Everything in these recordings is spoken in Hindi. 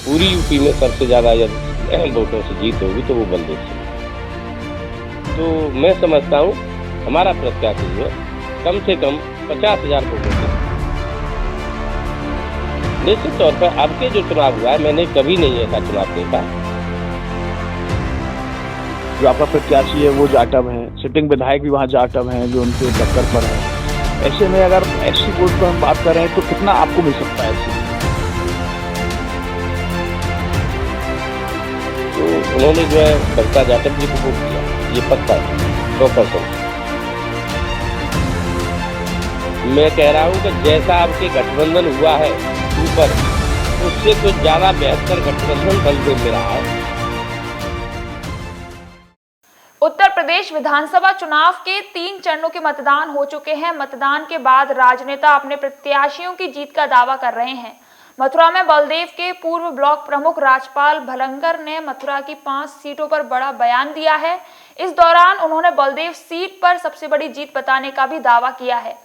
पूरी यूपी में सबसे ज़्यादा यदि वोटों से जीत होगी तो वो बलदेव से। तो मैं समझता हूँ हमारा प्रत्याशी जो है कम से कम 50,000 वोटों से। निश्चित तौर पर अब के जो चुनाव हुआ है, मैंने कभी नहीं ऐसा चुनाव देखा। जो आपका प्रत्याशी है वो जाटव है, सिटिंग विधायक भी वहाँ जाटव हैं जो उनके टक्कर पर है। ऐसे में अगर एससी वोट पर हम बात करें तो कितना आपको मिल सकता है ऐसे? तो उन्होंने जो है कविता जाटव जी को वोट दिया, ये पक्का है 100%। मैं कह रहा हूँ कि जैसा आपके गठबंधन हुआ है ऊपर, उससे तो ज़्यादा बेहतर गठबंधन बलदेव में रहा है। उत्तर प्रदेश विधानसभा चुनाव के 3 चरणों के मतदान हो चुके हैं। मतदान के बाद राजनेता अपने प्रत्याशियों की जीत का दावा कर रहे हैं। मथुरा में बलदेव के पूर्व ब्लॉक प्रमुख राजपाल भलंगर ने मथुरा की 5 सीटों पर बड़ा बयान दिया है। इस दौरान उन्होंने बलदेव सीट पर सबसे बड़ी जीत बताने का भी दावा किया है।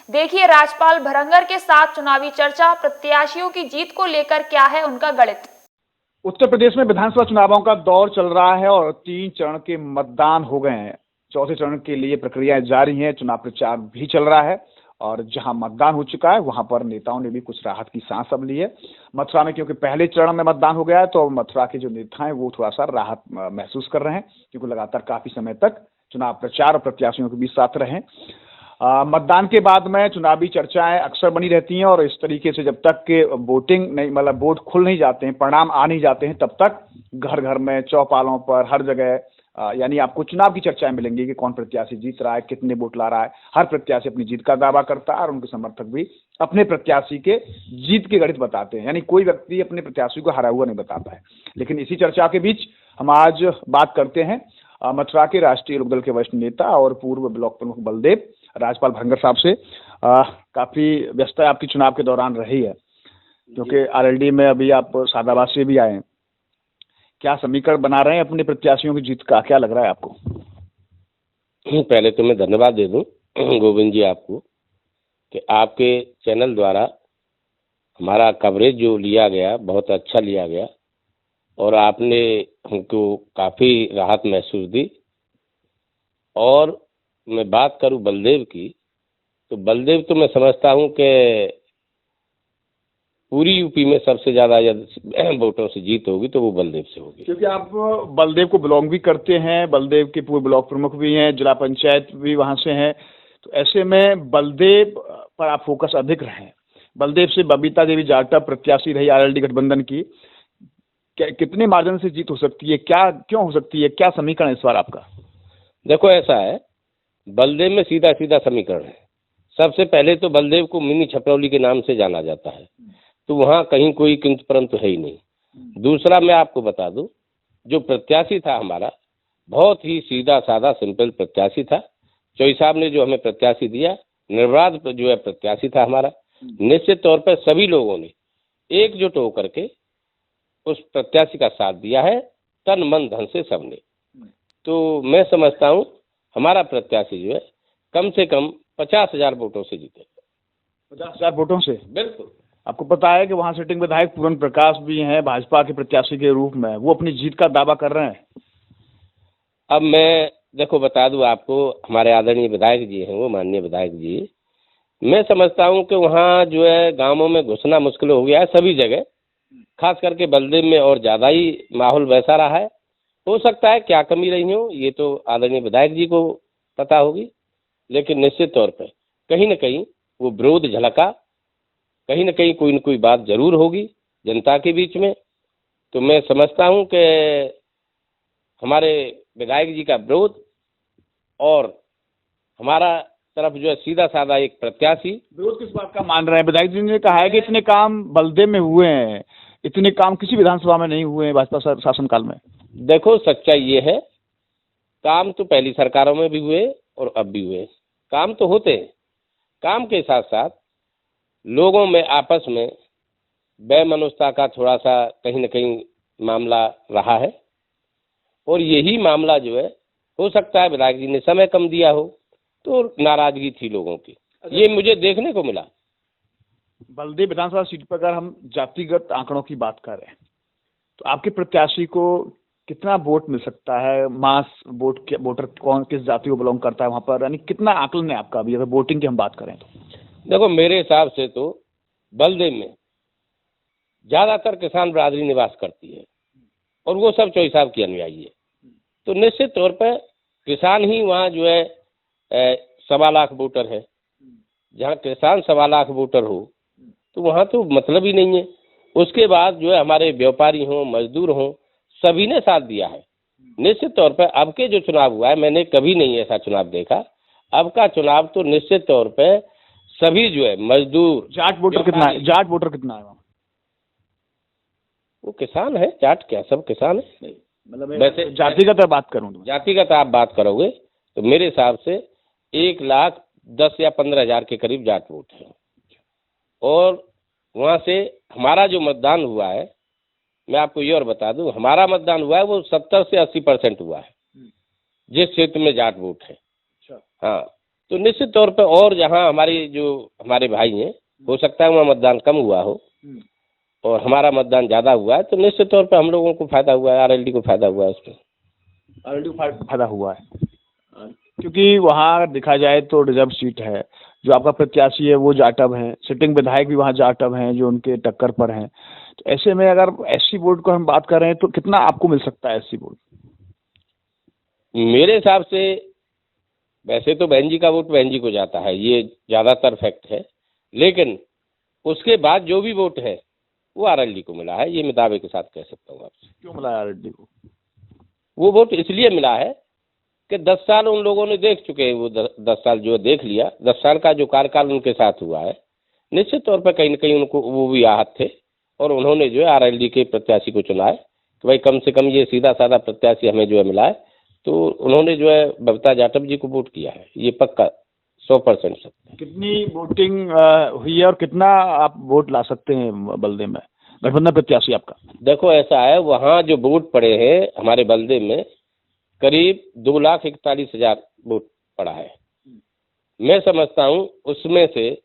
देखिए राजपाल भलंगर के साथ चुनावी चर्चा, प्रत्याशियों की जीत को लेकर क्या है उनका गणित। उत्तर प्रदेश में विधानसभा चुनावों का दौर चल रहा है और 3 चरण के मतदान हो गए हैं। चौथे चरण के लिए प्रक्रियाएं जारी हैं, चुनाव प्रचार भी चल रहा है और जहां मतदान हो चुका है वहां पर नेताओं ने भी कुछ राहत की सांस अब ली है। मथुरा में क्योंकि पहले चरण में मतदान हो गया है तो मथुरा के जो नेता हैं वो थोड़ा सा राहत महसूस कर रहे हैं, क्योंकि लगातार काफी समय तक चुनाव प्रचार और प्रत्याशियों के बीच साथ रहे। मतदान के बाद में चुनावी चर्चाएं अक्सर बनी रहती हैं और इस तरीके से जब तक के वोटिंग नहीं, मतलब वोट खुल नहीं जाते हैं, परिणाम आ नहीं जाते हैं, तब तक घर घर में, चौपालों पर, हर जगह यानी आपको चुनाव की चर्चाएं मिलेंगी कि कौन प्रत्याशी जीत रहा है, कितने वोट ला रहा है। हर प्रत्याशी अपनी जीत का दावा करता है और उनके समर्थक भी अपने प्रत्याशी के जीत के गणित बताते हैं। यानी कोई व्यक्ति अपने प्रत्याशी को हरा हुआ नहीं बताता है। लेकिन इसी चर्चा के बीच हम आज बात करते हैं मथुरा के राष्ट्रीय लोकदल के वरिष्ठ नेता और पूर्व ब्लॉक प्रमुख बलदेव राजपाल भलंगर साहब से। काफी व्यस्तता आपकी चुनाव के दौरान रही है, क्योंकि आरएलडी में अभी आप सादाबाद से भी आए हैं। क्या समीकरण बना रहे हैं अपने प्रत्याशियों की जीत का, क्या लग रहा है आपको? पहले तो मैं धन्यवाद दे दूं गोविंद जी आपको कि आपके चैनल द्वारा हमारा कवरेज जो लिया गया बहुत अच्छा लिया गया और आपने हमको काफ़ी राहत महसूस दी। और मैं बात करूं बलदेव की, तो बलदेव तो मैं समझता हूं कि पूरी यूपी में सबसे ज़्यादा यदि वोटों से जीत होगी तो वो बलदेव से होगी। क्योंकि आप बलदेव को बिलोंग भी करते हैं, बलदेव के पूर्व ब्लॉक प्रमुख भी हैं, जिला पंचायत भी वहाँ से हैं, तो ऐसे में बलदेव पर आप फोकस अधिक रहे हैं। बलदेव से बबीता देवी जाटव प्रत्याशी रही आरएलडी गठबंधन की, कितने मार्जिन से जीत हो सकती है, क्या क्यों हो सकती है, क्या समीकरण है इस बार आपका? देखो ऐसा है, बलदेव में सीधा सीधा समीकरण है। सबसे पहले तो बलदेव को मिनी छपरौली के नाम से जाना जाता है, तो वहाँ कहीं कोई किंतु परंतु है ही नहीं। दूसरा मैं आपको बता दूं, जो प्रत्याशी था हमारा बहुत ही सीधा साधा सिंपल प्रत्याशी था। चौई साहब ने जो हमें प्रत्याशी दिया, निर्विवाद जो है प्रत्याशी था हमारा। निश्चित तौर पर सभी लोगों ने एकजुट होकर के उस प्रत्याशी का साथ दिया है, तन मन धन से सबने। तो मैं समझता हूँ हमारा प्रत्याशी जो है कम से कम 50,000 वोटों से जीतेगा। 50,000 वोटों से? बिल्कुल। आपको पता है कि वहाँ सिटिंग विधायक पूरन प्रकाश भी हैं भाजपा के प्रत्याशी के रूप में, वो अपनी जीत का दावा कर रहे हैं। अब मैं देखो बता दूं आपको, हमारे आदरणीय विधायक जी हैं, वो माननीय विधायक जी, मैं समझता हूं कि वहाँ जो है गांवों में घुसना मुश्किल हो गया है सभी जगह, खास करके बलदेव में और ज़्यादा ही माहौल वैसा रहा है। हो सकता है क्या कमी रही हो ये तो आदरणीय विधायक जी को पता होगी, लेकिन निश्चित तौर पर कहीं न कहीं वो विरोध झलका, कहीं न कहीं कोई न कोई बात जरूर होगी जनता के बीच में। तो मैं समझता हूं कि हमारे विधायक जी का विरोध और हमारा तरफ जो है सीधा साधा एक प्रत्याशी। विरोध किस बात का मान रहे हैं? विधायक जी ने कहा है कि इतने काम बलदेव में हुए हैं, इतने काम किसी विधानसभा में नहीं हुए हैं भाजपा शासनकाल में। देखो सच्चाई ये है, काम तो पहली सरकारों में भी हुए और अब भी हुए, काम तो होते हैं। काम के साथ साथ लोगों में आपस में बेमनुष्यता का थोड़ा सा कहीं न कहीं मामला रहा है और यही मामला जो है हो सकता है विधायक जी ने समय कम दिया हो तो नाराजगी थी लोगों की, ये मुझे देखने को मिला। बलदेव विधानसभा सीट पर अगर हम जातिगत आंकड़ों की बात करें तो आपके प्रत्याशी को कितना वोट मिल सकता है? मास वोटर कौन किस जाति को बिलोंग करता है वहाँ पर, यानी कितना आकलन है आपका अभी अगर वोटिंग की हम बात करें तो? देखो मेरे हिसाब से तो बलदेव में ज़्यादातर किसान बिरादरी निवास करती है और वो सब चौधरी साहब की अनुयायी है। तो निश्चित तौर पर किसान ही वहाँ जो है 1.25 लाख वोटर है। जहाँ किसान 1.25 लाख वोटर हो तो वहाँ तो मतलब ही नहीं है। उसके बाद जो है हमारे व्यापारी हों, मजदूर हों, सभी ने साथ दिया है। निश्चित तौर पर अब के जो चुनाव हुआ है, मैंने कभी नहीं ऐसा चुनाव देखा। अब का चुनाव तो निश्चित तौर पे सभी जो है मजदूर, जाट वोटर कितना है? जाट वोटर कितना है वहाँ? वो किसान है। जाट क्या, सब किसान है। मतलब वैसे जातिगत बात करूँ तो जातिगत आप बात करोगे तो मेरे हिसाब से 1,10,000 या 15,000 के करीब जाट वोट है। और वहाँ से हमारा जो मतदान हुआ है, मैं आपको ये और बता दूं, हमारा मतदान हुआ है वो 70 से 80% हुआ है जिस क्षेत्र में जाट वोट है। हाँ, तो निश्चित तौर पे और जहाँ हमारे भाई हैं, हो सकता है वहाँ मतदान कम हुआ हो और हमारा मतदान ज़्यादा हुआ है, तो निश्चित तौर पे हम लोगों को फायदा हुआ है, आरएलडी को फायदा हुआ है। उसमें आरएलडी को फायदा हुआ है क्योंकि वहाँ देखा जाए तो रिजर्व सीट है। जो आपका प्रत्याशी है वो जाटव हैं, सिटिंग विधायक भी वहाँ जाटव हैं जो उनके टक्कर पर हैं। तो ऐसे में अगर एससी वोट को हम बात कर रहे हैं तो कितना आपको मिल सकता है एससी वोट? मेरे हिसाब से वैसे तो बहन जी का वोट बहन जी को जाता है, ये ज़्यादातर फैक्ट है, लेकिन उसके बाद जो भी वोट है वो आरएलडी को मिला है, ये मैं दावे के साथ कह सकता हूँ आपसे। क्यों मिला है आरएलडी को? वो वोट इसलिए मिला है कि 10 साल उन लोगों ने देख चुके हैं। वो 10 साल जो देख लिया, 10 साल का जो कार्यकाल उनके साथ हुआ है, निश्चित तौर पर कहीं न कहीं उनको वो भी आहत थे और उन्होंने जो है आरएलडी के प्रत्याशी को चुना है कि भाई कम से कम ये सीधा साधा प्रत्याशी हमें जो है मिला है। तो उन्होंने जो है बबीता जाटव जी को वोट किया है, ये पक्का 100% सत्य। कितनी वोटिंग हुई है और कितना आप वोट ला सकते हैं बलदेव में, गठबंधन प्रत्याशी आपका? देखो ऐसा है, वहाँ जो वोट पड़े हैं हमारे बलदेव में करीब 2,41,000 वोट पड़ा है। मैं समझता हूँ उसमें से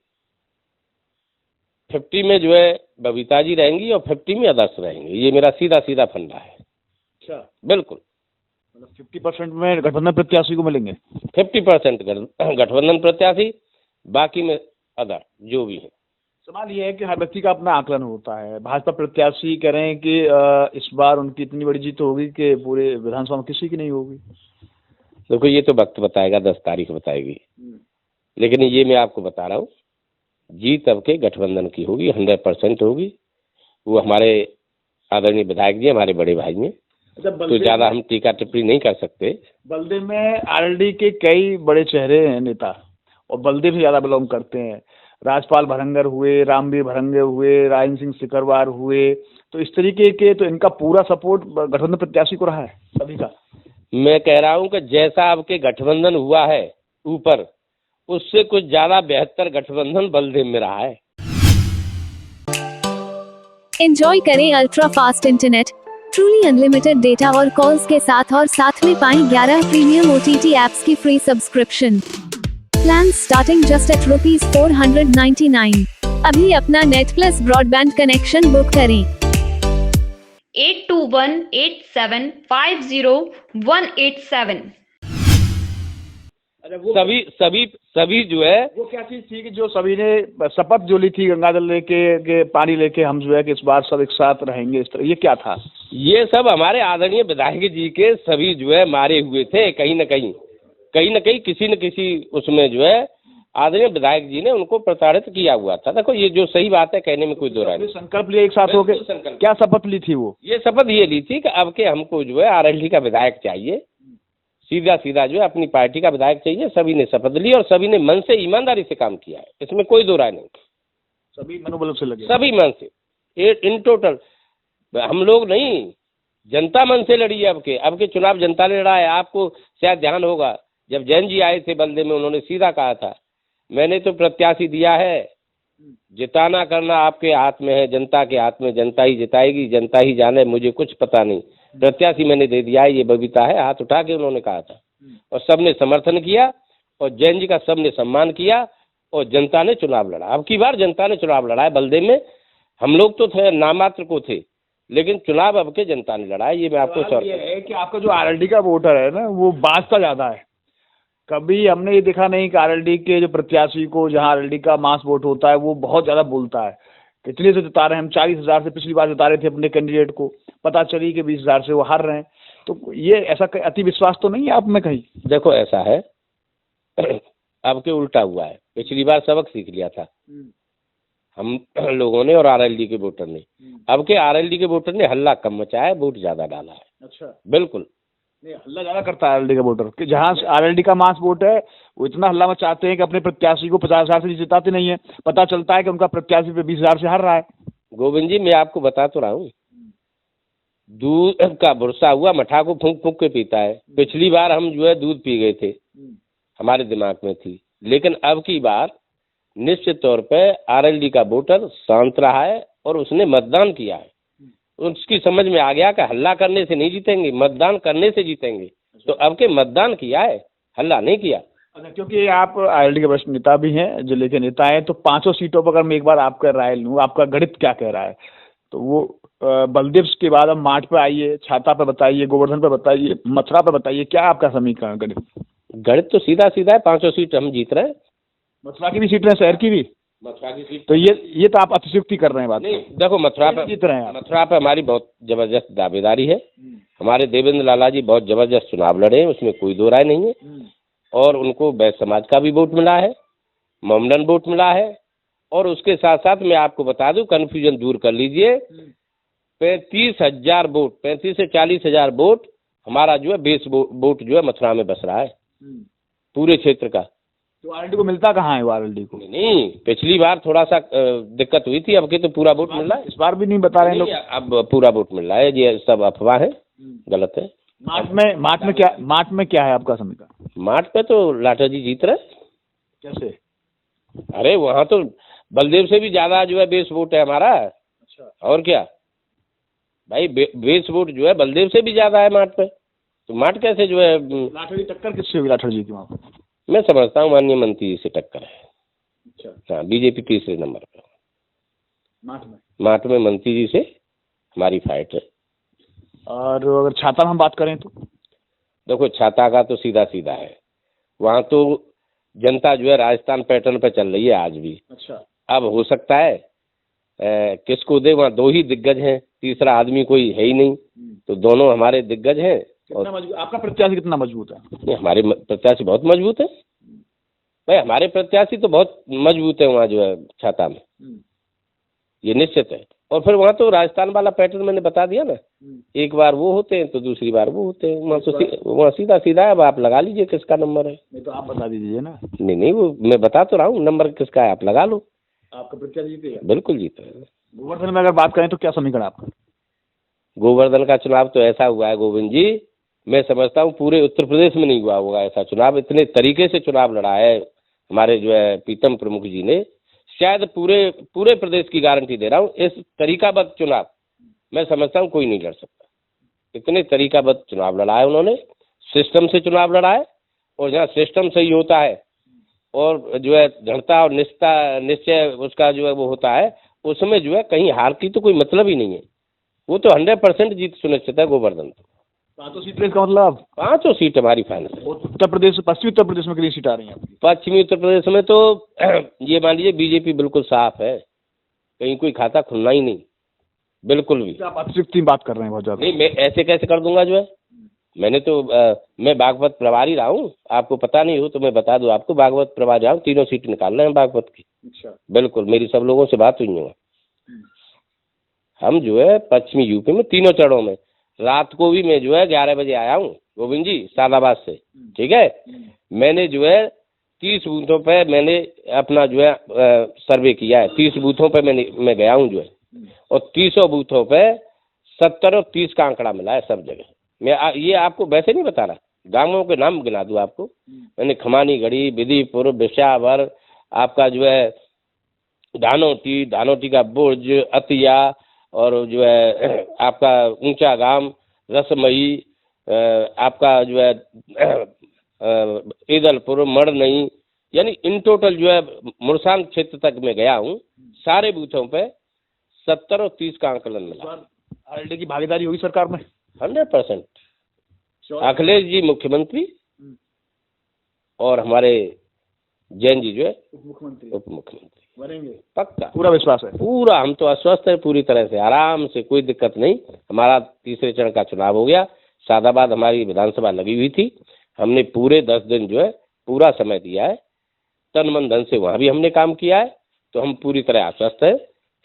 50 में जो है बबीता जी रहेंगी और 50 में आदर्श रहेंगे। ये मेरा सीधा सीधा फंडा है। अच्छा, बिल्कुल। मतलब 50% में गठबंधन प्रत्याशी को मिलेंगे? 50% गठबंधन प्रत्याशी, बाकी में अदर जो भी है। सवाल ये है कि हर व्यक्ति का अपना आकलन होता है। भाजपा प्रत्याशी कह रहे हैं कि इस बार उनकी इतनी बड़ी जीत होगी कि पूरे विधानसभा में किसी की नहीं होगी। देखो ये तो वक्त बताएगा, 10 तारीख बताएगी, लेकिन ये मैं आपको बता रहा हूँ जीत अब के गठबंधन की होगी, 100% होगी। वो हमारे आदरणीय विधायक जी, हमारे बड़े भाई हैं, तो ज़्यादा हम टीका टिप्पणी नहीं कर सकते। बलदेव में आरएलडी के कई बड़े चेहरे हैं नेता, और बलदेव से ज़्यादा बिलोंग करते हैं। राजपाल भरंगर हुए, रामवीर भरंगे हुए, रायन सिंह सिकरवार हुए, तो इस तरीके के तो इनका पूरा सपोर्ट गठबंधन प्रत्याशी को रहा है सभी का। मैं कह रहा हूँ कि जैसा आपके गठबंधन हुआ है ऊपर, उससे कुछ ज़्यादा बेहतर गठबंधन बलदेव में रहा है। एंजॉय करें ultra fast internet, truly unlimited data और कॉल्स के साथ, और साथ में पाएं 11 प्रीमियम OTT ऐप्स की free subscription. Plan starting just at ₹499। अभी अपना net plus broadband connection book करें। 8218750187। सभी जो है, वो क्या चीज थी कि जो सभी ने शपथ जो ली थी गंगा जल लेके पानी लेके हम जो है कि इस बार सब एक साथ रहेंगे, इस तरह, ये क्या था? ये सब हमारे आदरणीय विधायक जी के सभी जो है मारे हुए थे कहीं न कहीं किसी न किसी उसमें जो है आदरणीय विधायक जी ने उनको प्रताड़ित किया हुआ था। देखो ये जो सही बात है, कहने में कोई दो राय नहीं। संकल्प लिए एक साथ हो गए, क्या शपथ ली थी वो? ये शपथ ये ली थी कि अब के हमको जो है आरएलडी का विधायक चाहिए, सीधा सीधा जो है अपनी पार्टी का विधायक चाहिए। सभी ने शपथ ली और सभी ने मन से ईमानदारी से काम किया है, इसमें कोई दो राय नहीं। सभी मनोबल से लगे, सभी मन से, इन टोटल। हम लोग नहीं, जनता मन से लड़ी है। अब के चुनाव जनता ने लड़ा है। आपको शायद ध्यान होगा, जब जैन जी आए थे बलदेव में, उन्होंने सीधा कहा था, मैंने तो प्रत्याशी दिया है, जिताना करना आपके हाथ में है, जनता के हाथ में, जनता ही जिताएगी, जनता ही जाने, मुझे कुछ पता नहीं, प्रत्याशी मैंने दे दिया है, ये बबीता है, हाथ उठा के उन्होंने कहा था। और सबने समर्थन किया और जैन जी का सबने सम्मान किया और जनता ने चुनाव लड़ा। अब की बार जनता ने चुनाव लड़ा है बलदेव में। हम लोग तो थे, नामात्र को थे, लेकिन चुनाव अब के जनता ने लड़ा है, ये मैं आपको सवाल ये है कि आपका जो आरएलडी का वोटर है ना, वो बांटता ज्यादा है। कभी हमने ये देखा नहीं कि आरएलडी के जो प्रत्याशी को, जहां आरएलडी का मास वोट होता है, वो बहुत ज्यादा बोलता है। कितने से जिता रहे हैं हम? 40,000 से पिछली बार जिता रहे थे अपने कैंडिडेट को, पता चली कि 20,000 से वो हार रहे हैं। तो ये ऐसा अति विश्वास तो नहीं है आप में कहीं? देखो ऐसा है, अब के उल्टा हुआ है। पिछली बार सबक सीख लिया था हम लोगों ने और आरएलडी के वोटर ने। अब के आरएलडी के वोटर ने हल्ला कम मचाया है, वोट ज्यादा डाला है। अच्छा, बिल्कुल नहीं हल्ला ज्यादा करता है आरएलडी का वोटर, कि जहाँ आरएलडी का मास वोट है वो इतना हल्ला मचाते हैं कि अपने प्रत्याशी को 50,000 से जिताते नहीं है। पता चलता है कि उनका प्रत्याशी पे 20,000 से हार रहा है। गोविंद जी, मैं आपको बता तो रहा हूँ, दूध का भरोसा हुआ मठा को फूंक फूंक के पीता है। पिछली बार हम जो है दूध पी गए थे, हमारे दिमाग में थी, लेकिन अब की बार निश्चित तौर पे आरएलडी का वोटर शांत रहा है और उसने मतदान किया है। उसकी समझ में आ गया कि हल्ला करने से नहीं जीतेंगे, मतदान करने से जीतेंगे। तो अब के मतदान किया है, हल्ला नहीं किया। अच्छा, क्योंकि आप आरएलडी के वरिष्ठ नेता भी हैं, जिले के नेता हैं, तो 5 सीटों पर अगर मैं एक बार आपका राय लूँ, आपका गणित क्या कह रहा है? तो वो बलदेव के बाद अब माठ पे आइए, छाता पे बताइए, गोवर्धन पे बताइए, मथुरा पे बताइए, क्या आपका समीकरण गणित? गणित तो सीधा सीधा है, 5 सीट हम जीत रहे हैं। मथुरा की भी सीट है, शहर की भी। मथुरा की सीट तो ये तो आप अतिशयोक्ति कर रहे हैं बात। नहीं, देखो मथुरा पे जीत रहे हैं आप। मथुरा पे हमारी बहुत जबरदस्त दावेदारी है। हमारे देवेंद्र लाला जी बहुत जबरदस्त चुनाव लड़े हैं, उसमें कोई दो राय नहीं है। और उनको वैश्य समाज का भी वोट मिला है, मोमडन वोट मिला है। और उसके साथ साथ मैं आपको बता दूं, कन्फ्यूजन दूर कर लीजिए, 35,000 वोट, 35 से 40,000 वोट हमारा जो है बेस वोट जो है मथुरा में बस रहा है पूरे क्षेत्र का। तो आरएलडी को मिलता कहाँ है वो आरएलडी को? नहीं, पिछली बार थोड़ा सा दिक्कत हुई थी, अब के तो पूरा वोट मिल रहा है। इस बार भी नहीं बता रहे हैं लोग। अब पूरा वोट मिल रहा है, ये सब अफवाह है, गलत है। माठ में क्या है आपका समीकरण? माठ पे तो लाठा जी जीत रहे। कैसे? अरे वहाँ तो बलदेव से भी ज्यादा जो है बेस वोट है हमारा। अच्छा, और क्या भाई, बेस वोट जो है बलदेव से भी ज्यादा है माठ पे। तो माठ कैसे जो है? लाठर जी टक्कर किससे हुई? लाठर जी की वहाँ पर मैं समझता हूँ माननीय मंत्री जी से टक्कर है। अच्छा, हाँ, बीजेपी तीसरे नंबर पे। माठ में मंत्री जी से हमारी फाइट है। और अगर छाता में हम बात करें तो देखो, छाता का तो सीधा सीधा है, वहाँ तो जनता जो है राजस्थान पैटर्न पे चल रही है आज भी। अच्छा, अब हो सकता है किसको दे, वहाँ 2 ही दिग्गज हैं, तीसरा आदमी कोई है ही नहीं। तो दोनों हमारे दिग्गज हैं। कितना मजबूत आपका प्रत्याशी? कितना मजबूत है? नहीं, हमारे प्रत्याशी बहुत मजबूत है भाई, हमारे प्रत्याशी तो बहुत मजबूत है वहाँ जो है छाता में, ये निश्चित है। और फिर वहाँ तो राजस्थान वाला पैटर्न मैंने बता दिया ना, एक बार वो होते हैं तो दूसरी बार वो होते हैं। वहाँ तो वहाँ सीधा सीधा है। अब आप लगा लीजिए किसका नंबर है। नहीं तो आप बता दीजिए ना। नहीं, वो मैं बता तो रहा हूँ, नंबर किसका है आप लगा लो। आपका प्रत्याशी जीतेगा? बिल्कुल जीता है। गोवर्धन में अगर बात करें तो क्या समीकरण आपका? गोवर्धन का चुनाव तो ऐसा हुआ है गोविंद जी, मैं समझता हूँ पूरे उत्तर प्रदेश में नहीं हुआ होगा ऐसा चुनाव। इतने तरीके से चुनाव लड़ा है हमारे जो है प्रीतम प्रमुख जी ने, शायद पूरे प्रदेश की गारंटी दे रहा हूँ, इस तरीकाबद्ध चुनाव मैं समझता हूँ कोई नहीं लड़ सकता। इतने तरीकाबद्ध चुनाव लड़ा है उन्होंने, सिस्टम से चुनाव लड़ा है। और जहाँ सिस्टम सही होता है और जो है दृढ़ता और निश्चय उसका जो है वो होता है, उसमें जो है कहीं हार की तो कोई मतलब ही नहीं है। वो तो 100% जीत सुनिश्चित है गोवर्धन। 5 सीट का मतलब? 5 सीट हमारी फाइनल है। उत्तर प्रदेश, पश्चिमी उत्तर प्रदेश में कितनी सीट आ रही है? पश्चिमी उत्तर प्रदेश में तो ये मान लीजिए बीजेपी बिल्कुल साफ है, कहीं कोई खाता खुलना ही नहीं, बिल्कुल भी। आप अतिशयोक्ति बात कर रहे हैं बहुत ज्यादा। नहीं, मैं ऐसे कैसे कर दूंगा जो है, मैंने तो मैं बागपत प्रभारी रहा हूँ, आपको पता नहीं हो तो मैं बता दूं आपको, बागपत प्रभारी रहा हूँ, 3 सीट निकाल रहे हैं बागपत की। अच्छा, बिल्कुल, मेरी सब लोगों से बात हुई है। हम जो है पश्चिमी यूपी में 3 चरणों में, रात को भी मैं जो है 11 बजे आया हूँ गोविंद जी सालाबाद से, ठीक है। मैंने जो है 30 बूथों पे मैंने अपना जो है सर्वे किया है। 30 बूथों पे मैं गया हूँ जो है, और 30 बूथों पे 70 और 30 का आंकड़ा मिला है सब जगह। मैं ये आपको वैसे नहीं बता रहा, गांवों के नाम गिना दूँ आपको। मैंने खमानी गढ़ी, विधिपुर, बिशावर, आपका जो है धानोटी का बुर्ज, अतिया, और जो है आपका ऊंचा गांव, रसमई, आपका जो है ईदलपुर, मड़नई, यानी इन टोटल जो है मुरसान क्षेत्र तक मैं गया हूँ। सारे बूथों पे 70 और 30 का आंकलन मिला। आरएलडी की भागीदारी होगी सरकार में? 100%। अखिलेश जी मुख्यमंत्री और हमारे जैन जी जो है उप मुख्यमंत्री बनेंगे, पक्का, पूरा विश्वास है। पूरा। हम तो आश्वस्त है पूरी तरह से, आराम से, कोई दिक्कत नहीं। हमारा तीसरे चरण का चुनाव हो गया, सादाबाद हमारी विधानसभा लगी हुई थी, हमने पूरे 10 दिन जो है पूरा समय दिया है, तन मन धन से वहाँ भी हमने काम किया है। तो हम पूरी तरह आश्वस्त है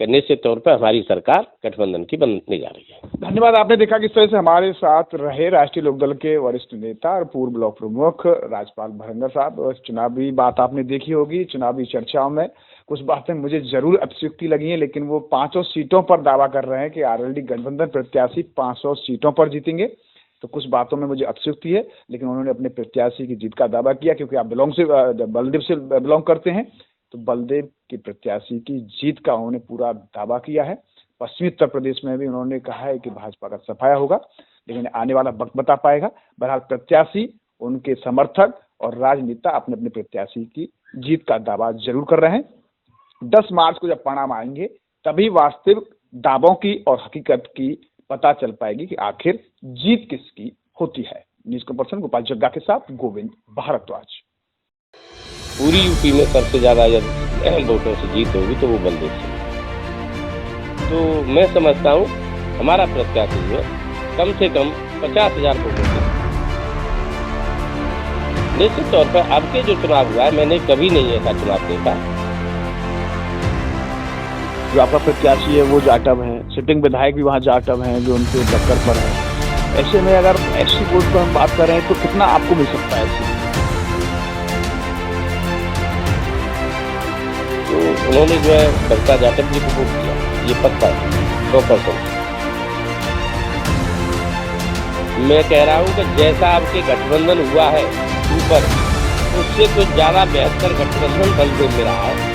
कि निश्चित तौर पर हमारी सरकार गठबंधन की बनने जा रही है। धन्यवाद। आपने देखा किस तरह से हमारे साथ रहे राष्ट्रीय लोकदल के वरिष्ठ नेता और पूर्व ब्लॉक प्रमुख राजपाल भरंगर साहब। और चुनावी बात आपने देखी होगी, चुनावी चर्चाओं में कुछ बातें मुझे जरूर अतिशयोक्ति लगी हैं, लेकिन वो 500 सीटों पर दावा कर रहे हैं कि आरएलडी गठबंधन प्रत्याशी 500 सीटों पर जीतेंगे। तो कुछ बातों में मुझे अतिशयोक्ति है, लेकिन उन्होंने अपने प्रत्याशी की जीत का दावा किया। क्योंकि आप बलदेव से बिलोंग करते हैं, तो बलदेव के प्रत्याशी की जीत का उन्होंने पूरा दावा किया है। पश्चिमी उत्तर प्रदेश में भी उन्होंने कहा है कि भाजपा का सफाया होगा, लेकिन आने वाला वक्त बता पाएगा। बहरहाल प्रत्याशी, उनके समर्थक और राजनेता अपने अपने प्रत्याशी की जीत का दावा जरूर कर रहे हैं। 10 मार्च को जब परिणाम आएंगे, तभी वास्तविक दावों की और हकीकत की पता चल पाएगी कि आखिर जीत किसकी होती है। न्यूज़ को पर्सन गोपाल जग्गा के साथ गोविंद भारद्वाज। पूरी यूपी में सबसे ज़्यादा यदि वोटों से जीत होगी तो वो बलदेव से। तो मैं समझता हूँ हमारा प्रत्याशी जो है कम से कम 50,000 वोटों से। निश्चित तौर पर अब के जो चुनाव हुआ है, मैंने कभी नहीं ऐसा चुनाव देखा। जो आपका प्रत्याशी है वो जाटव है, सिटिंग विधायक भी वहाँ जाटव हैं जो उनके टक्कर पर है। ऐसे में अगर एससी वोट पर हम बात करें तो कितना आपको मिल सकता है? तो उन्होंने जो है कविता जाटव जी को वोट दिया, ये पक्का है 100%। मैं कह रहा हूँ कि जैसा आपके गठबंधन हुआ है ऊपर, उससे कुछ ज़्यादा बेहतर गठबंधन बलदेव में रहा है।